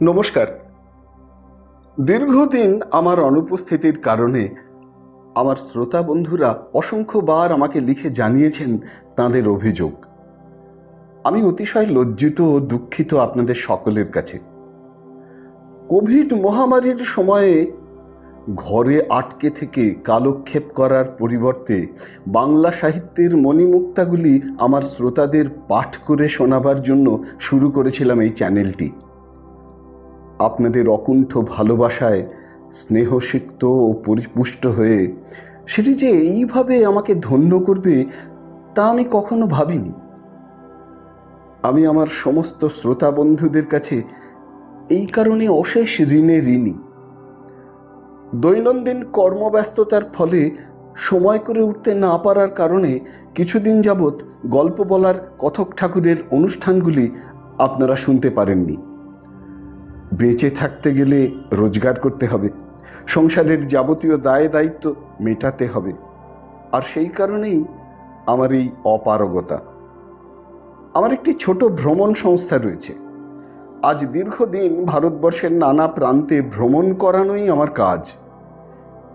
নমস্কার। দীর্ঘদিন আমার অনুপস্থিতির কারণে আমার শ্রোতা বন্ধুরা অসংখ্যবার আমাকে লিখে জানিয়েছেন তাঁদের অভিযোগ। আমি অতিশয় লজ্জিত ও দুঃখিত আপনাদের সকলের কাছে। কোভিড মহামারীর সময়ে ঘরে আটকে থেকে কালক্ষেপ করার পরিবর্তে বাংলা সাহিত্যের মণিমুক্তাগুলি আমার শ্রোতাদের পাঠ করে শোনাবার জন্য শুরু করেছিলাম এই চ্যানেলটি। আপনাদের অকুণ্ঠ ভালোবাসায় স্নেহসিক্ত ও পরিপুষ্ট হয়ে সেটি যে এইভাবে আমাকে ধন্য করবে তা আমি কখনো ভাবিনি। আমি আমার সমস্ত শ্রোতা বন্ধুদের কাছে এই কারণে অশেষ ঋণে ঋণী। দৈনন্দিন কর্মব্যস্ততার ফলে সময় করে উঠতে না পারার কারণে কিছুদিন যাবৎ গল্প বলার কথক ঠাকুরের অনুষ্ঠানগুলি আপনারা শুনতে পারেননি। বেঁচে থাকতে গেলে রোজগার করতে হবে, সংসারের যাবতীয় দায় দায়িত্ব মেটাতে হবে, আর সেই কারণেই আমার এই অপারগতা। আমার একটি ছোট ভ্রমণ সংস্থা রয়েছে। আজ দীর্ঘদিন ভারতবর্ষের নানা প্রান্তে ভ্রমণ করানোই আমার কাজ।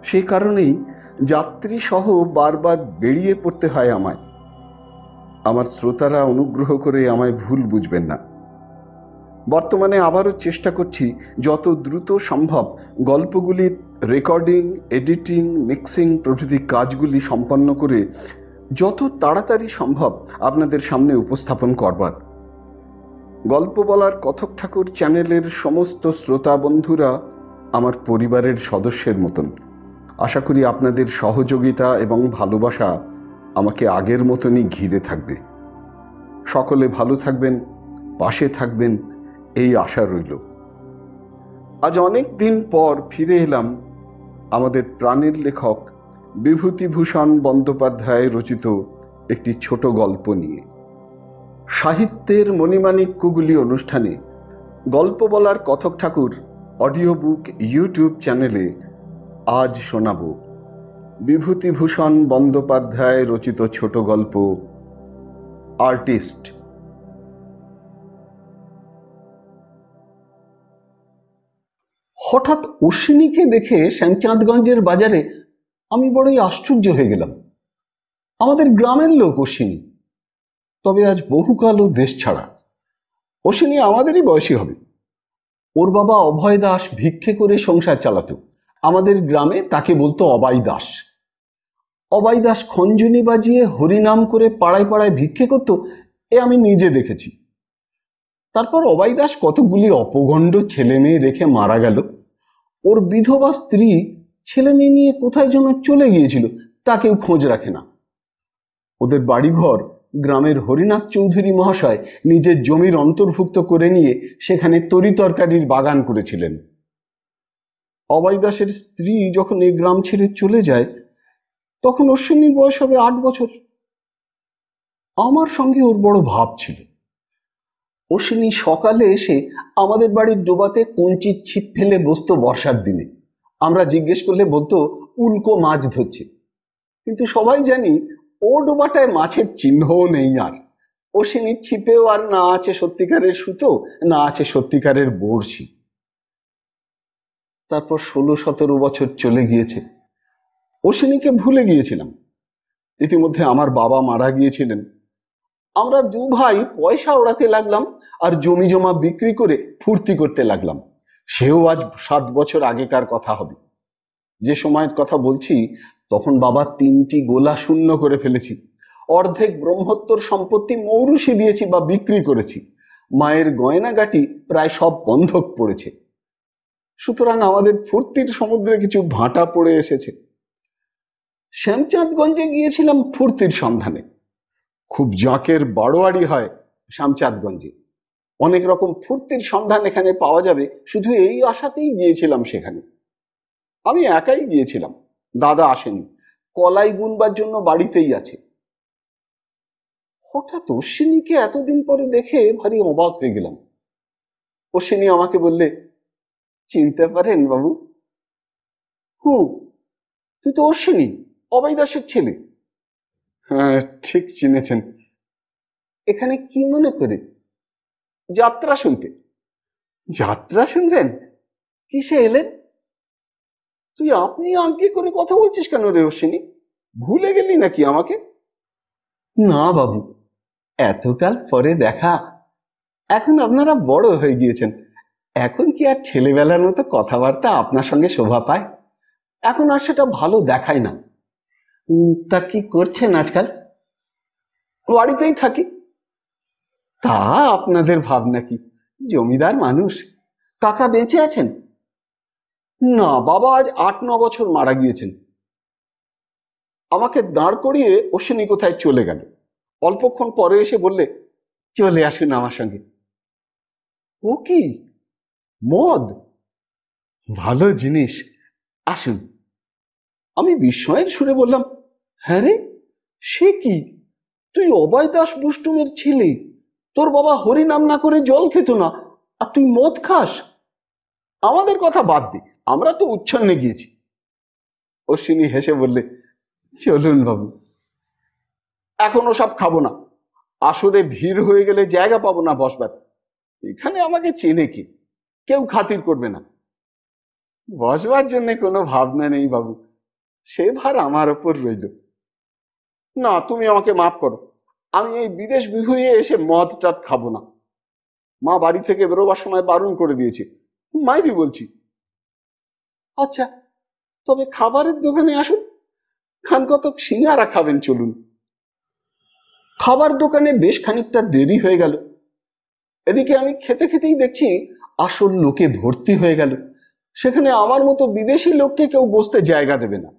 সেই কারণেই যাত্রী সহ বারবার বেরিয়ে পড়তে হয় আমায়। আমার শ্রোতারা অনুগ্রহ করে আমায় ভুল বুঝবেন না। বর্তমানে আবারও চেষ্টা করছি যত দ্রুত সম্ভব গল্পগুলির রেকর্ডিং, এডিটিং, মিক্সিং প্রভৃতি কাজগুলি সম্পন্ন করে যত তাড়াতাড়ি সম্ভব আপনাদের সামনে উপস্থাপন করবার। গল্প বলার কথক ঠাকুর চ্যানেলের সমস্ত শ্রোতা বন্ধুরা আমার পরিবারের সদস্যের মতন। আশা করি আপনাদের সহযোগিতা এবং ভালোবাসা আমাকে আগের মতনই ঘিরে থাকবে। সকলে ভালো থাকবেন, পাশে থাকবেন, এই আশা রইল। আজ অনেক দিন পর ফিরে এলাম আমাদের প্রাণের লেখক বিভূতিভূষণ বন্দ্যোপাধ্যায় রচিত একটি ছোট গল্প নিয়ে। সাহিত্যের মণিমাণিক্যগুলি অনুষ্ঠানে গল্প বলার কথক ঠাকুর অডিও বুক ইউটিউব চ্যানেলে আজ শোনাব বিভূতিভূষণ বন্দ্যোপাধ্যায় রচিত ছোট গল্প আর্টিস্ট। হঠাৎ অশ্বিনীকে দেখে শ্যামচাঁদগঞ্জের বাজারে আমি বড়ই আশ্চর্য হয়ে গেলাম। আমাদের গ্রামের লোক অশ্বিনী, তবে আজ বহুকাল ও দেশ ছাড়া। অশ্বিনী আমাদেরই বয়সী হবে। ওর বাবা অভয় দাস ভিক্ষে করে সংসার চালাতো। আমাদের গ্রামে তাকে বলতো অবাই দাস। অবাই দাস খঞ্জনি বাজিয়ে হরিনাম করে পাড়ায় পাড়ায় ভিক্ষে করতো, এ আমি নিজে দেখেছি। তারপর অবাই দাস কতগুলি অপগণ্ড ছেলে মেয়ে রেখে মারা গেল। ওর বিধবা স্ত্রী ছেলে মেয়ে নিয়ে কোথায় যেন চলে গিয়েছিল, তা কেউ খোঁজ রাখে না। ওদের বাড়িঘর গ্রামের হরিনাথ চৌধুরী মহাশয় নিজের জমির অন্তর্ভুক্ত করে নিয়ে সেখানে তরিতরকারির বাগান করেছিলেন। অবাই দাসের স্ত্রী যখন এই গ্রাম ছেড়ে চলে যায় তখন অশ্বিনীর বয়স হবে 8 বছর। আমার সঙ্গে ওর বড় ভাব ছিল। অশ্বিনী সকালে এসে আমাদের বাড়ির ডোবাতে কঞ্চির ছিপ ফেলে বসতো বর্ষার দিনে। আমরা জিজ্ঞেস করলে বলতো উল্কো মাছ ধরছে, কিন্তু সবাই জানি ও ডোবাটায় মাছের চিহ্নও নেই। আর অশ্বিনীর ছিপেও আর না আছে সত্যিকারের সুতো, না আছে সত্যিকারের বড়শি। তারপর 16-17 বছর চলে গিয়েছে। অশ্বিনীকে ভুলে গিয়েছিলাম। ইতিমধ্যে আমার বাবা মারা গিয়েছিলেন। আমরা 2 ভাই পয়সা ওড়াতে লাগলাম আর জমি জমা বিক্রি করে ফুর্তি করতে লাগলাম। সেও আজ 7 বছর আগেকার কথা হবে। যে সময়ের কথা বলছি তখন বাবা 3টি গোলা শূন্য করে ফেলেছি। অর্ধেক ব্রহ্মোত্তর সম্পত্তি মৌরুষি দিয়েছি বা বিক্রি করেছি। মায়ের গয়নাগাটি প্রায় সব বন্ধক পড়েছে। সুতরাং আমাদের ফুর্তির সমুদ্রে কিছু ভাটা পড়ে এসেছে। শ্যামচাঁদগঞ্জে গিয়েছিলাম ফুর্তির সন্ধানে। খুব জাঁকের বারোয়ারি হয় শ্যামচাঁদগঞ্জে। অনেক রকম ফুর্তির সন্ধান এখানে পাওয়া যাবে, শুধু এই আশাতেই গিয়েছিলাম সেখানে। আমি একাই গিয়েছিলাম, দাদা আসেনি, কলাই বুনবার জন্য বাড়িতেই আছে। হঠাৎ অশ্বিনীকে এতদিন পরে দেখে ভারী অবাক হয়ে গেলাম। অশ্বিনী আমাকে বললে, চিনতে পারেন বাবু? হুঁ, তুই তো অশ্বিনী, অবাই দাসের ছেলে। হ্যাঁ, ঠিক চিনেছেন। এখানে কি মনে করে? যাত্রা শুনতে। যাত্রা শুনবেন? কিসে এলেন? তুই আপনি আজ্ঞে করে কথা বলছিস কেন রে অশ্বিনী? ভুলে গেলি নাকি আমাকে? না বাবু, এতকাল পরে দেখা। এখন আপনারা বড় হয়ে গিয়েছেন, এখন কি আর ছেলেবেলার মতো কথাবার্তা আপনার সঙ্গে শোভা পায়? এখন আর সেটা ভালো দেখায় না। তা কি করছেন আজকাল? বাড়িতেই থাকি। তা আপনাদের ভাবনা কি? জমিদার মানুষ, কাকা বেঁচে আছেন? না, বাবা আজ 8-9 বছর মারা গিয়েছেন। আমাকে দাঁড় করিয়ে অশ্বিনী কোথায় চলে গেল। অল্পক্ষণ পরে এসে বললে, চলে আসুন আমার সঙ্গে। ও কি, মদ? ভালো জিনিস, আসুন। আমি বিস্ময়ের সুরে বললাম, হ্যাঁ রে, সে কি? তুই অভয় দাস বুষ্টুমের ছেলে, তোর বাবা হরি নাম না করে জল খেত না, আর তুই মদ খাস? আমাদের কথা বাদ দে, আমরা তো উচ্ছন্নে গিয়েছি। অশ্বিনী হেসে বললে, চলুন বাবু। এখন ওসব খাবো না, আসরে ভিড় হয়ে গেলে জায়গা পাবো না বসবার। এখানে আমাকে চেনে কি, কেউ খাতির করবে না। বসবার জন্য কোনো ভাবনা নেই বাবু, সে ভার আমার ওপর রইল। না, তুমি আমাকে মাফ করো, আমি এই বিদেশ বিভুঁইয়ে এসে মদ টাদ খাবো না। মা বাড়ি থেকে বেরোবার সময় বারণ করে দিয়েছে, মাইরি বলছি। আচ্ছা, তবে খাবারের দোকানে আসুন, খান কতক সিঙ্গারা খাবেন, চলুন। খাবার দোকানে বেশ খানিকটা দেরি হয়ে গেল। এদিকে আমি খেতে খেতেই দেখছি আসল লোকে ভর্তি হয়ে গেল। সেখানে আমার মতো বিদেশি লোককে কেউ বসতে জায়গা দেবে না।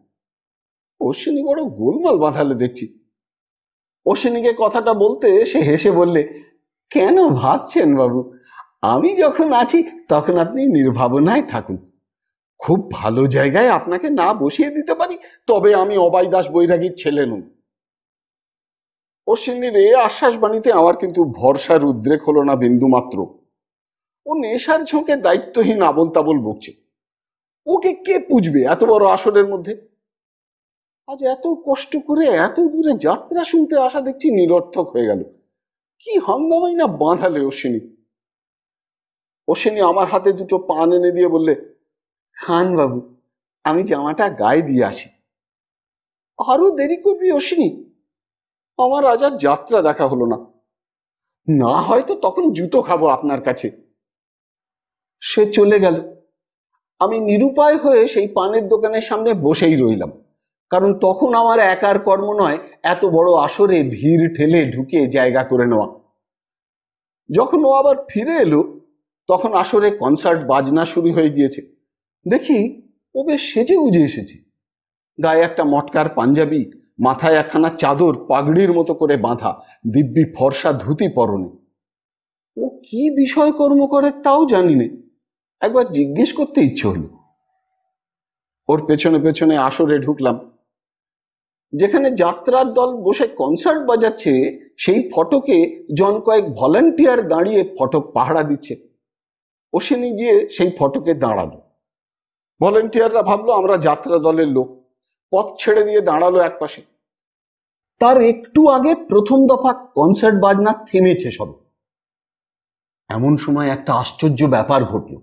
অশ্বিনী বড় গোলমাল বাঁধালে দেখছি। অশ্বিনীকে কথাটা বলতে সে হেসে বললে, কেন ভাবছেন বাবু, আমি যখন আছি তখন আপনি নির্ভাবনায় থাকুন। খুব ভালো জায়গায় আপনাকে না বসিয়ে দিতে পারি, তবে আমি অবাই দাস বৈরাগীর ছেলে নই। অশ্বিনীর এ আশ্বাস বাণীতে আমার কিন্তু ভরসার উদ্রেক হলো না বিন্দু মাত্র। ও নেশার ঝোঁকে দায়িত্বহীন আবল তাবল বকছে। ওকে কে পুজবে এত বড় আসরের মধ্যে? আজ এত কষ্ট করে এত দূরে যাত্রা শুনতে আসা দেখছি নিরর্থক হয়ে গেল। কি হাঙ্গামাই না বাঁধালে অশ্বিনী। অশ্বিনী আমার হাতে দুটো পান এনে দিয়ে বললে, খান বাবু, আমি জামাটা গায়ে দিয়ে আসি। আরো দেরি করবি অশ্বিনী? আমার আজ আর যাত্রা দেখা হলো না, না হয়তো তখন জুতো খাবো আপনার কাছে। সে চলে গেল। আমি নিরুপায় হয়ে সেই পানের দোকানের সামনে বসেই রইলাম, কারণ তখন আমার একার কর্ম নয় এত বড় আসরে ভিড় ঠেলে ঢুকে জায়গা করে নেওয়া। যখন ও আবার ফিরে এলো তখন আসরে কনসার্ট বাজনা শুরু হয়ে গিয়েছে। দেখি ও বেশ সেজে গুজে এসেছে। গায়ে একটা মটকার পাঞ্জাবি, মাথায় একখানা চাদর পাগড়ির মতো করে বাঁধা, দিব্যি ফর্সা ধুতি পরনে। ও কি বিষয় কর্ম করে তাও জানি না, একবার জিজ্ঞেস করতে ইচ্ছে হলো। ওর পেছনে পেছনে আসরে ঢুকলাম। যেখানে যাত্রার দল বসে কনসার্ট বাজাচ্ছে সেই ফটকে জন কয়েক ভলান্টিয়ার দাঁড়িয়ে ফটক পাহারা দিচ্ছে। অশ্বিনী গিয়ে সেই ফটকে দাঁড়ালো। ভলান্টিয়াররা ভাবলো আমরা যাত্রা দলের লোক, পথ ছেড়ে দিয়ে দাঁড়ালো একপাশে। তার একটু আগে প্রথম দফা কনসার্ট বাজনা থেমেছে সব। এমন সময় একটা আশ্চর্য ব্যাপার ঘটল।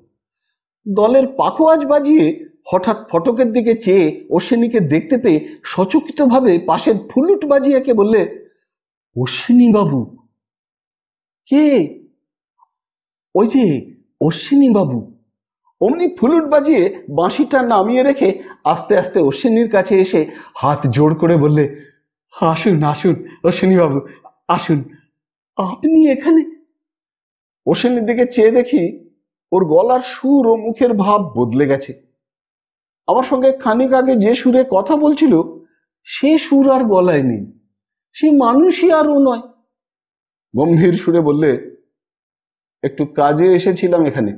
দলের পাখোয়াজ বাজিয়ে হঠাৎ ফটকের দিকে চেয়ে অশ্বিনীকে দেখতে পেয়ে সচকিতভাবে পাশের ফুলুট বাজিয়াকে বললে, অশ্বিনী বাবু। কে? ওই যে অশ্বিনী বাবু। অমনি ফুলুট বাজিয়ে বাঁশিটা নামিয়ে রেখে আস্তে আস্তে অশ্বিনীর কাছে এসে হাত জোড় করে বললে, আসুন আসুন অশ্বিনী বাবু, আসুন। আপনি এখানে? অশ্বিনীর দিকে চেয়ে দেখি ওর গলার সুর ও মুখের ভাব বদলে গেছে। আমার সঙ্গে খানিক আগে যে সুরে কথা বলছিল সে সুর আর গলায় নেই, সে মানুষই আর ও নয়। গম্ভীর সুরে বললে, একটু কাজে এসেছিলাম এখানে,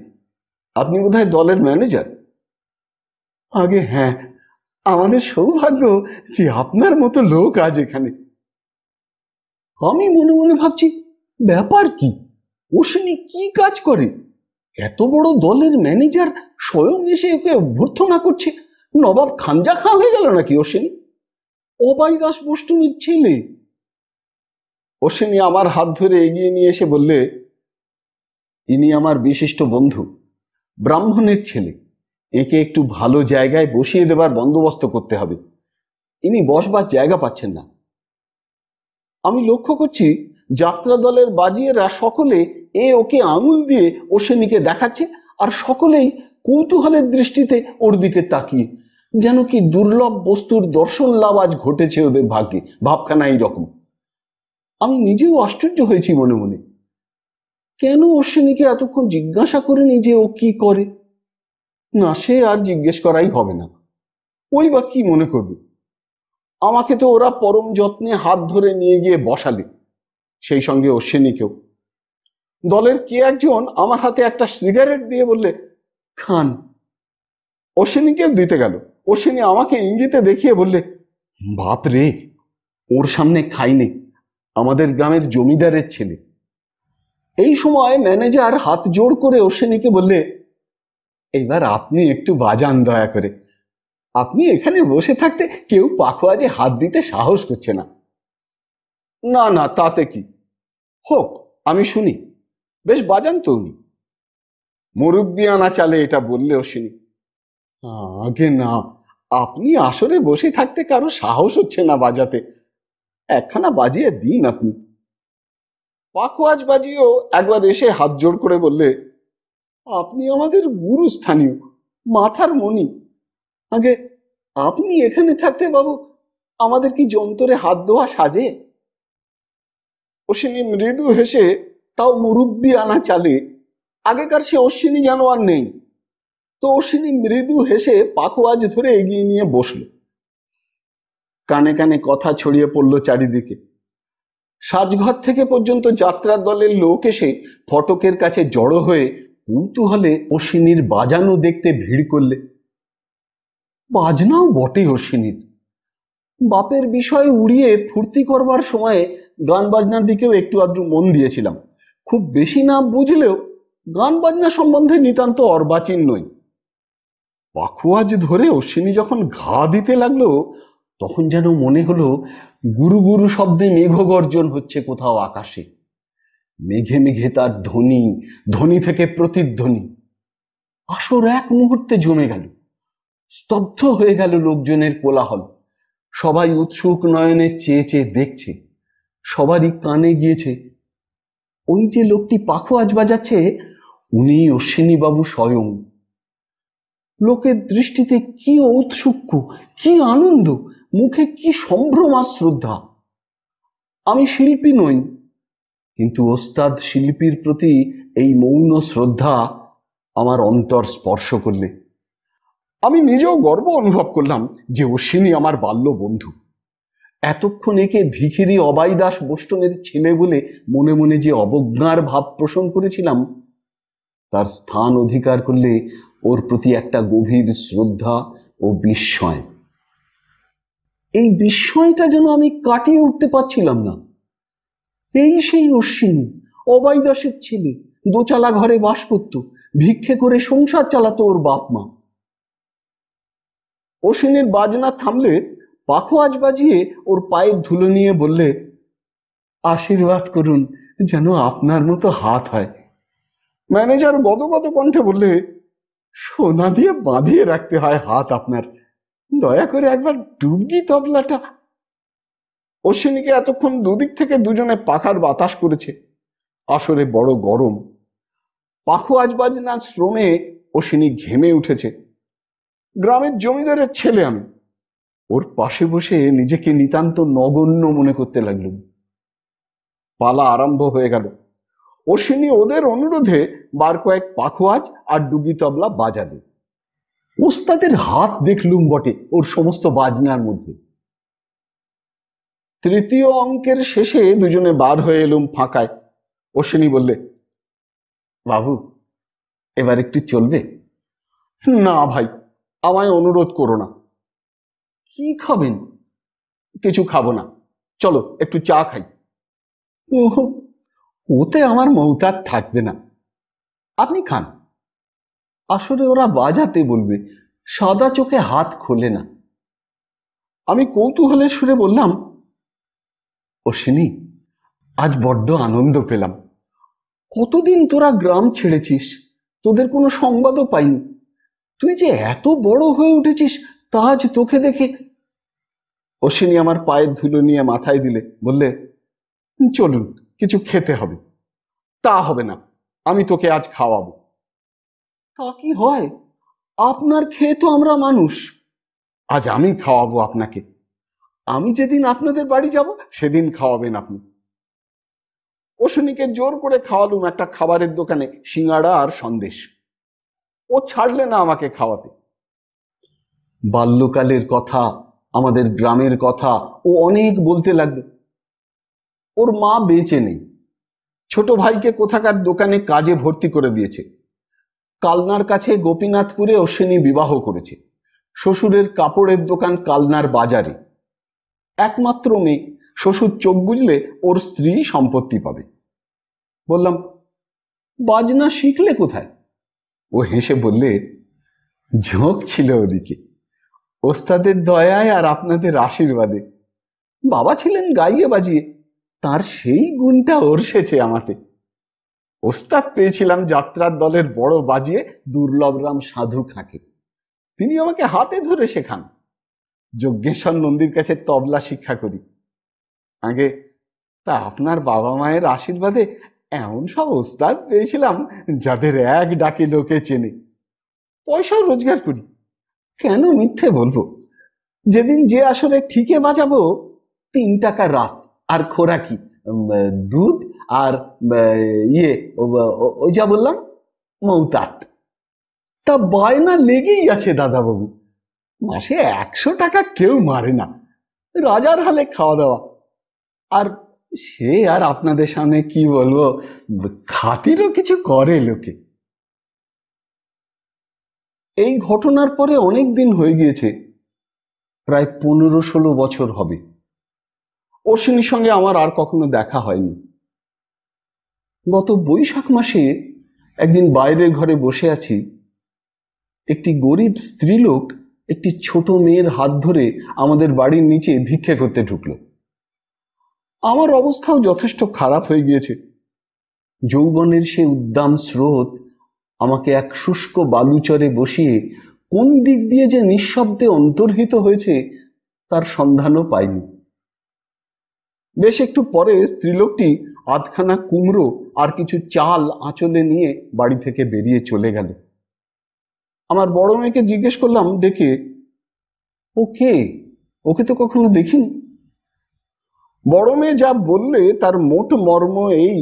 আপনি বোধহয় দলের ম্যানেজার? আগে হ্যাঁ, আমাদের সৌভাগ্য যে আপনার মতো লোক আজ এখানে। আমি মনে মনে ভাবছি, ব্যাপার কি, অশ্বিনী কি কাজ করে? এত বড় দলের ম্যানেজার স্বয়ং এসে ওকে অভ্যর্থনা করছে। নবাব খানজা খাঁ হয়ে গেল নাকি অশ্বিনী? অবাই দাস বষ্টুমির ছেলে। অশ্বিনী আমার হাত ধরে এগিয়ে নিয়ে এসে বললে, ইনি আমার বিশিষ্ট বন্ধু, ব্রাহ্মণের ছেলে। একে একটু ভালো জায়গায় বসিয়ে দেবার বন্দোবস্ত করতে হবে। ইনি বসবার জায়গা পাচ্ছেন না। আমি লক্ষ্য করছি যাত্রা দলের বাজিয়েরা সকলে ওকে আঙুল দিয়ে অশ্বিনীকে দেখাচ্ছে, আর সকলেই কৌতূহলের দৃষ্টিতে ওর দিকে তাকিয়ে, যেন কি দুর্লভ বস্তুর দর্শন লাভ আজ ঘটেছে ওদের ভাগ্যে। ভাবখানা এইরকম। আমি নিজেও আশ্চর্য হয়েছি মনে মনে। কেন অশ্বিনীকে এতক্ষণ জিজ্ঞাসা করিনি যে ও কি করে? না, সে আর জিজ্ঞেস করাই হবে না। ওই বা কি মনে করবে? আমাকে তো ওরা পরম যত্নে হাত ধরে নিয়ে গিয়ে বসালে, সেই সঙ্গে অশ্বিনীকেও। দলের কে একজন আমার হাতে একটা সিগারেট দিয়ে বললে, খান। অশ্বিনীকেও দিতে গেল। অশ্বিনী আমাকে ইঙ্গিতে দেখিয়ে বললে, বাপ রে, ওর সামনে খাইনি, আমাদের গ্রামের জমিদারের ছেলে। এই সময় ম্যানেজার হাত জোড় করে অশ্বিনীকে বললে, এবার আপনি একটু বাজান দয়া করে। আপনি এখানে বসে থাকতে কেউ পাখোয়াজে হাত দিতে সাহস করছে না। না না, তাতে কি, হোক, আমি শুনি। বেশ বাজান তো উনি। মুরব্বি আনা চালে এটা বললে অশ্বিনী। আগে না, আপনি আসরে বসে থাকতে কারো সাহস হচ্ছে না বাজাতে। একখানা বাজিয়ে দিন আপনি। পাখোয়াজ বাজিয়েও একবার এসে হাত জোড় করে বললে, আপনি আমাদের গুরু স্থানীয়, মাথার মণি। আগে আপনি এখানে থাকতে বাবু আমাদের কি যন্তরে হাত ধোয়া সাজে? অশ্বিনী মৃদু হেসে, তাও মুরব্বি আনা চালে, আগেকার সে অশ্বিনী যেন আর নেই। তো অশ্বিনী মৃদু হেসে পাখোয়াজ ধরে এগিয়ে নিয়ে বসল। কানে কানে কথা ছড়িয়ে পড়ল চারিদিকে। সাজঘর থেকে পর্যন্ত যাত্রার দলের লোক এসে ফটকের কাছে জড়ো হয়ে কৌতূহলে অশ্বিনীর বাজানো দেখতে ভিড় করলে। বাজনাও বটে অশ্বিনীর। বাপের বিষয় উড়িয়ে ফুর্তি করবার সময়ে গান বাজনার দিকেও একটু আধটু মন দিয়েছিলাম। খুব বেশি না বুঝলেও গান বাজনা সম্বন্ধে নিতান্ত অর্বাচীন নই। পাখোয়াজ ধরে অশ্বিনী যখন ঘা দিতে লাগলো, তখন যেন মনে হলো গুরু গুরু শব্দে মেঘ গর্জন হচ্ছে কোথাও আকাশে। মেঘে মেঘে তার ধ্বনি, ধ্বনি থেকে প্রতিধ্বনি। আসর এক মুহূর্তে জমে গেল। স্তব্ধ হয়ে গেল লোকজনের কোলাহল। সবাই উৎসুক নয়নে চেয়ে চেয়ে দেখছে। সবারই কানে গিয়েছে, ওই যে লোকটি পাখোয়াজ বাজাচ্ছে, উনি অশ্বিনীবাবু স্বয়ং। লোকের দৃষ্টিতে কি ঔৎসুক্য, কি আনন্দ, মুখে কি সম্ভ্রম আর শ্রদ্ধা। আমি শিল্পী নই, কিন্তু ওস্তাদ শিল্পীর প্রতি এই মৌন শ্রদ্ধা আমার অন্তর স্পর্শ করলে। আমি নিজেও গর্ব অনুভব করলাম যে অশ্বিনী আমার বাল্য বন্ধু। এতক্ষণ একে ভিখিরি অবাইদাস বোষ্টমের ছেলে বলে মনে মনে যে অবজ্ঞার ভাব পোষণ করেছিলাম, তার স্থান অধিকার করলে ওর প্রতি একটা গভীর শ্রদ্ধা ও বিস্ময়। এই বিস্ময়টা যেন আমি কাটিয়ে উঠতে পারছিলাম না। এই সেই অশ্বিনী, অবাইদাসের ছেলে, দোচালা ঘরে বাস করত, ভিক্ষে করে সংসার চালাতো ওর বাপ মা। অশ্বিনীর বাজনা থামলে পাখোয়াজ বাজিয়ে ওর পায়ের ধুলো নিয়ে বললে, আশীর্বাদ করুন যেন আপনার মতো হাত হয়। ম্যানেজার গদগদ কণ্ঠে বললে, সোনা দিয়ে বাঁধিয়ে রাখতে হয় হাত আপনার, দয়া করে একবার ডুবগি তবলাটা। অশ্বিনীকে এতক্ষণ দুদিক থেকে দুজনে পাখার বাতাস করেছে। আসরে বড় গরম। পাখোয়াজ বাজনার শ্রমে অশ্বিনী ঘেমে উঠেছে। গ্রামের জমিদারের ছেলে আমি। ওর পাশে বসে নিজেকে নিতান্ত নগণ্য মনে করতে লাগলুম। পালা আরম্ভ হয়ে গেল। অশ্বিনী ওদের অনুরোধে বার কয়েক পাখোয়াজ আর ডুগি তবলা বাজালে। ওস্তাদের হাত দেখলুম বটে ওর সমস্ত বাজনার মধ্যে। তৃতীয় অঙ্কের শেষে দুজনে বার হয়ে এলুম ফাঁকায়। অশ্বিনী বললে, বাবু এবার একটু চলবে? না ভাই, আমায় অনুরোধ করো না। কি খাবেন? কিছু খাবো না, চলো একটু চা খাই। ওতে আমার মৌতার থাকবে না, আপনি খান। আসলে ওরা বাজাতে বলবে, সাদা চোখে হাত খোলে না। আমি কৌতূহলের সুরে বললাম, অশ্বিনী আজ বড্ড আনন্দ পেলাম। কতদিন তোরা গ্রাম ছেড়েছিস, তোদের কোনো সংবাদও পাইনি। তুই যে এত বড় হয়ে উঠেছিস তা আজ তোকে দেখে। অশ্বিনী আমার পায়ের ধুলো নিয়ে মাথায় দিলে, বললে, চলুন, কিছু খেতে হবে। তা হবে না, আমি তোকে আজ খাওয়াবো। তা কি হয়, আপনার খেয়ে তো আমরা মানুষ। আজ আমি খাওয়াবো আপনাকে। আমি যেদিন আপনাদের বাড়ি যাব সেদিন খাওয়াবেন আপনি। অশ্বিনীকে জোর করে খাওয়ালুম একটা খাবারের দোকানে সিঙ্গাড়া আর সন্দেশ। ও ছাড়লে না আমাকে খাওয়াতে। বাল্যকালের কথা, আমাদের গ্রামের কথা ও অনেক বলতে লাগলো। ওর মা বেঁচে নেই, ছোট ভাইকে কোথাকার দোকানে কাজে ভর্তি করে দিয়েছে। কালনার কাছে গোপীনাথপুরে অশ্বিনী বিবাহ করেছে। শ্বশুরের কাপড়ের দোকান কালনার বাজারে। একমাত্র মেয়ে, শ্বশুর চোখ বুঝলে ওর স্ত্রী সম্পত্তি পাবে। বললাম, বাজনা শিখলে কোথায়? ও হেসে বললে, ঝোঁক ছিল ওদিকে, ওস্তাদের দয়ায় আর আপনাদের আশীর্বাদে। বাবা ছিলেন গাইয়ে বাজিয়ে, তার সেই গুণটা ওরসেছে আমাতে। ওস্তাদ পেয়েছিলাম যাত্রার দলের বড় বাজিয়ে দুর্লভরাম সাধু খাঁকে। তিনি আমাকে হাতে ধরে শেখান। যজ্ঞেশ্বর নন্দীর কাছে তবলা শিক্ষা করি। আগে তা আপনার বাবা মায়ের আশীর্বাদে এমন সব ওস্তাদ পেয়েছিলাম যাদের এক ডাকে লোকে চেনে। পয়সাও রোজগার করি, কেন মিথ্যে বলবো। যেদিন যে আসলে ঠিকে বাজাবো, 3 টাকা রাত আর খোরাকি, দুধ আর ওই যা বললাম মৌতাট। তা বায়না লেগেই আছে দাদাবাবু। মাসে 100 টাকা কেউ মারে না, রাজার হালে খাওয়া দাওয়া। আর সে আর আপনাদের সামনে কি বলবো, খাতিরও কিছু করে লোকে। এই ঘটনার পরে অনেক দিন হয়ে গিয়েছে, প্রায় 15-16 বছর হবে। অশ্বিনীর সঙ্গে আমার আর কখনো দেখা হয়নি। গত বৈশাখ মাসে একদিন বাইরের ঘরে বসে আছি, একটি গরিব স্ত্রীলোক একটি ছোট মেয়ের হাত ধরে আমাদের বাড়ির নিচে ভিক্ষে করতে ঢুকলো। আমার অবস্থাও যথেষ্ট খারাপ হয়ে গিয়েছে। যৌবনের সে উদ্দাম স্রোত আমাকে এক শুষ্ক বালুচরে বসিয়ে কোন দিক দিয়ে যে নিঃশব্দে অন্তর্হিত হয়েছে তার সন্ধানও পাইনি। বেশ একটু পরে স্ত্রীলোকটি আধখানা কুমড়ো আর কিছু চাল আঁচলে নিয়ে বাড়ি থেকে বেরিয়ে চলে গেল। আমার বড় মেয়েকে জিজ্ঞেস করলাম ডেকে, ও কে? ওকে তো কখনো দেখিনি। বড় মেয়ে যা বললে তার মোট মর্ম এই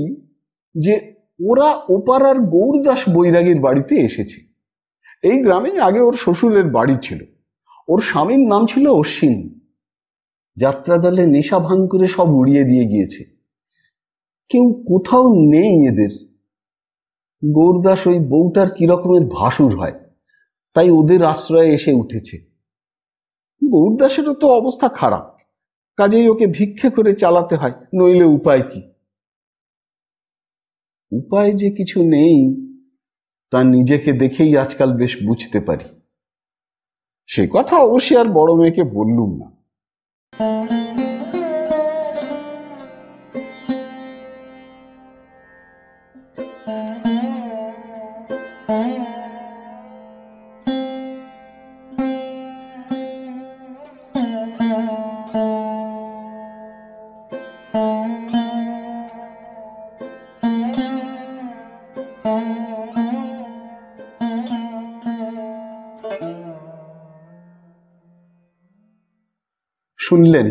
যে ওরা ওপাড়ার গৌরদাস বৈরাগীর বাড়িতে এসেছে। এই গ্রামে আগে ওর শ্বশুরের বাড়ি ছিল। ওর স্বামীর নাম ছিল অশ্বিন। যাত্রা দলে নেশা ভাঙ করে সব উড়িয়ে দিয়ে গিয়েছে, কেউ কোথাও নেই এদের। গৌরদাস ওই বউটার কি রকমের ভাসুর হয়, তাই ওদের আশ্রয়ে এসে উঠেছে। গৌরদাসেরও তো অবস্থা খারাপ, কাজেই ওকে ভিক্ষে করে চালাতে হয়, নইলে উপায় কি? উপায় যে কিছু নেই তা নিজেকে দেখেই আজকাল বেশ বুঝতে পারি। সে কথা অবশ্যই আর বড় মেয়েকে বললুম না। শুনলেন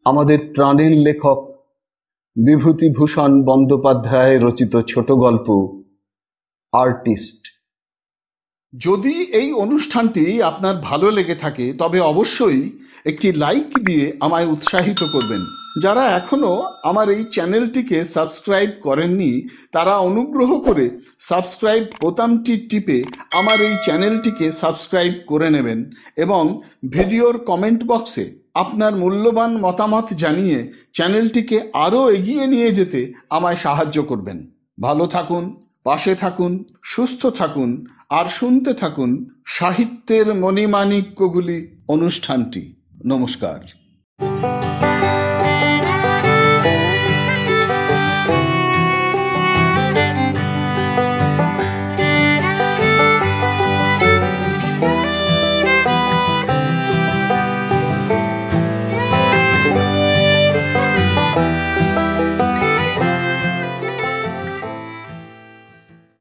আমাদের প্রাণের লেখক বিভূতিভূষণ বন্দ্যোপাধ্যায় রচিত ছোট গল্প আর্টিস্ট। যদি এই অনুষ্ঠানটি আপনার ভালো লেগে থাকে তবে অবশ্যই একটি লাইক দিয়ে আমায় উৎসাহিত করবেন। যারা এখনো আমার এই চ্যানেলটিকে সাবস্ক্রাইব করেননি তারা অনুগ্রহ করে সাবস্ক্রাইব বোতামটি টিপে আমার এই চ্যানেলটিকে সাবস্ক্রাইব করে নেবেন এবং ভিডিওর কমেন্ট বক্সে আপনার মূল্যবান মতামত জানিয়ে চ্যানেলটিকে আরও এগিয়ে নিয়ে যেতে আমায় সাহায্য করবেন। ভালো থাকুন, পাশে থাকুন, সুস্থ থাকুন আর শুনতে থাকুন সাহিত্যের মণিমাণিক্যগুলি অনুষ্ঠানটি। নমস্কার।